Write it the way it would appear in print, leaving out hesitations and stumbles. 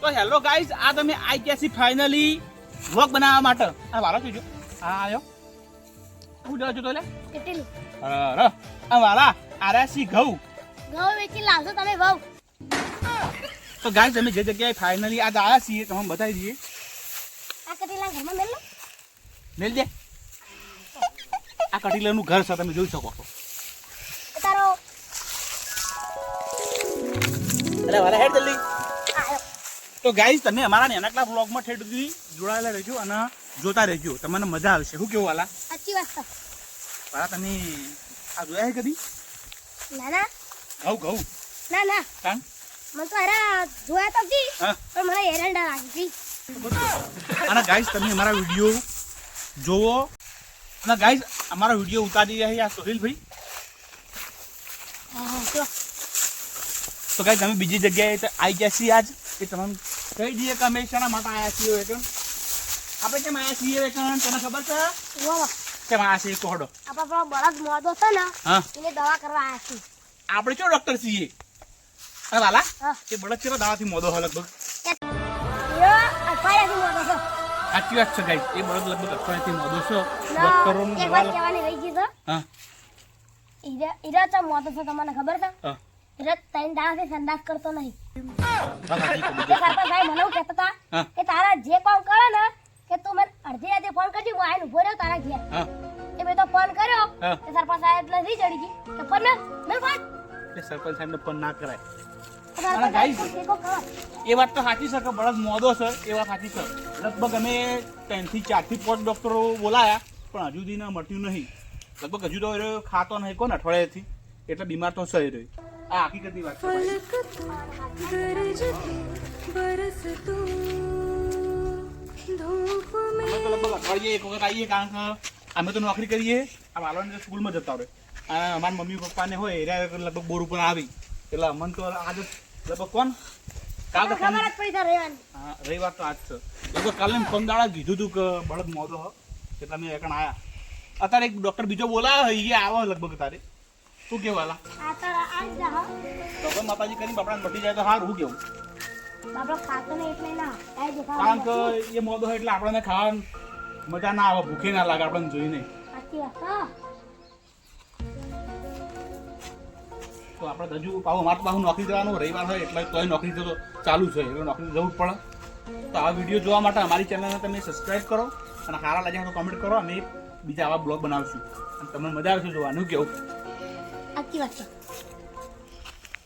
તો hello guys, આ તમે આઈ ગયા છી ફાઇનલી વ્લોગ બનાવવા માટે. આ વાળો જોજો, આ આવ્યો હું જોજો તો લે કેટલું અરે આ વાળા આરાસી ઘઉં વેચી લાવજો તમે ઘઉં. તો ગાઈઝ અમે જે જગ્યાએ ફાઇનલી આજ આવ્યા છીએ તમને બતાવી દઈએ. આ કટીલા ઘરમાં મેલ લો. મેલ દે. આ કટીલાનું ઘર છે, તમે જોઈ શકો છો. તારો અરે વાળા હેડ જલ્દી. આયો તો ગાઈઝ તમે અમારા નાનકડા વ્લોગમાં ઠેઠ સુધી જોડાયેલા રહેજો અને જોતા રહેજો, તમને મજા આવશે. શું કેવું વાલા? સાચી વાત છે. વાલા તમે આ જોયા છે કદી ના ના ઘઉં ના ના કાં મને તો અરે જોયા તો જી હા. પણ મને એરંડા લાગી અને ગાઈઝ તમે અમારા વિડીયો જોવો. અને ગાઈઝ અમારા વિડીયો ઉતારી રહ્યા છે આ સોહિલભાઈ. જો તો ગાઈઝ અમે બીજી જગ્યાએ આવી ગયા છીએ આજ. એ તમને કહી દઈએ કે અમે શાના માટે આવ્યા છીએ વેકન. આપણે કેમ આવ્યા છીએ વેકન તને ખબર છે? વાહ કેમ આવ્યા છીએ કોહડો? આપણા પેલો બળદ મોદો છે ને હા, એને દવા કરવા આવ્યા છીએ. આપણે કેવો ડોક્ટર છીએ? અરે વાલા હા એ બળદ ચેલો દાવાથી મોદો હોય લગભગ. એ અઠવાડિયાથી મોદો છે. સાચી વાત છે ગાઈઝ, એ બળદ લગભગ અઠવાડિયાથી મોદો છે. ના, ડોક્ટરોનું એક દવા વાત કહેવાની રહી ગઈ છે. હા ઈરા તો મોદો છે તમને ખબર છે? હા ઈરા ત્રણ દાડાથી સંડાસ કરતો નહીં. સાચી એ કીધું. સરપંચ સાહેબ મને એવું કહેતા હતા હા કે તારા જે કામ કરે ને કે તું મને અડધી રાતે ફોન કરજો, હું આવીને ઉભો રહ્યો તારા ઘેર. હા એ મેં તો ફોન કર્યો હા. કે સરપંચ સાહેબ નથી ચડી ગઈ કે ફોન મેં ફોન એ સરપંચ સાહેબને ફોન ના કરાય. સરપંચ ગાઈસ. સાહેબ ટેકો કરો. એ વાત તો સાચી છે કે બળદ મોદો છે, એ વાત સાચી છે. લગભગ અમે 3 થી 4 થી 5 ડોક્ટરો બોલાયા પણ હજુ સુધી મળ્યું નહીં. લગભગ હજુ તો એ ખાતો નહીં કોણ અઠવાડિયાથી, એટલે બીમાર તો છે એ રહ્યો. આ હકીકતની વાત છે ભાઈ. અમે તો લગભગ અઠવાડિયે એક વખત આવીએ કારણ કે અમે તો નોકરી કરીએ. આ વાલોને સ્કૂલમાં જતા હોય અને અમારા મમ્મી પપ્પાને હોય એ લગભગ બોર ઉપર આવી એટલે અમને તો આજ લગભગ કોણ કાલ તો ખબર જ પડી તારે રહેવાની. હા રવિવાર તો આજ છે. લગભગ કાલે ફોન દાડા કીધું હતું કે બળદ મોદો હ એટલે અમે એકણ આવ્યા. અત્યારે એક ડોક્ટર બીજો બોલાવે એ આવે લગભગ તારે. શું કેવું હાલા? આ તારા આ જ જા હો. તો પણ માતાજી કરીને બાપડાને મટી જાય તો સારું. શું કેવું? બાપડો ખાતો નહીં એટલે ના આ જે કારણ કે ખાવાનું એ મોદો હોય એટલે આપણને ખાવાની મજા ના આવે, ભૂખે ના લાગે આપણને જોઈને. સાચી વાત હા. તો આપણે હજુ પાછું અમારે તો પાછું નોકરી જવાનું રવિવાર હોય એટલે તોય નોકરી તો ચાલુ છે એટલે નોકરી જવું જ પડે. તો આ વિડીયો જોવા માટે અમારી ચેનલને તમે સબસ્ક્રાઈબ કરો અને સારા લાગ્યા તો કમેન્ટ કરો. અમે બીજા આવા બ્લોગ બનાવશું અને તમને મજા આવશે જોવાનું. કેવું? સાચી વાત છે.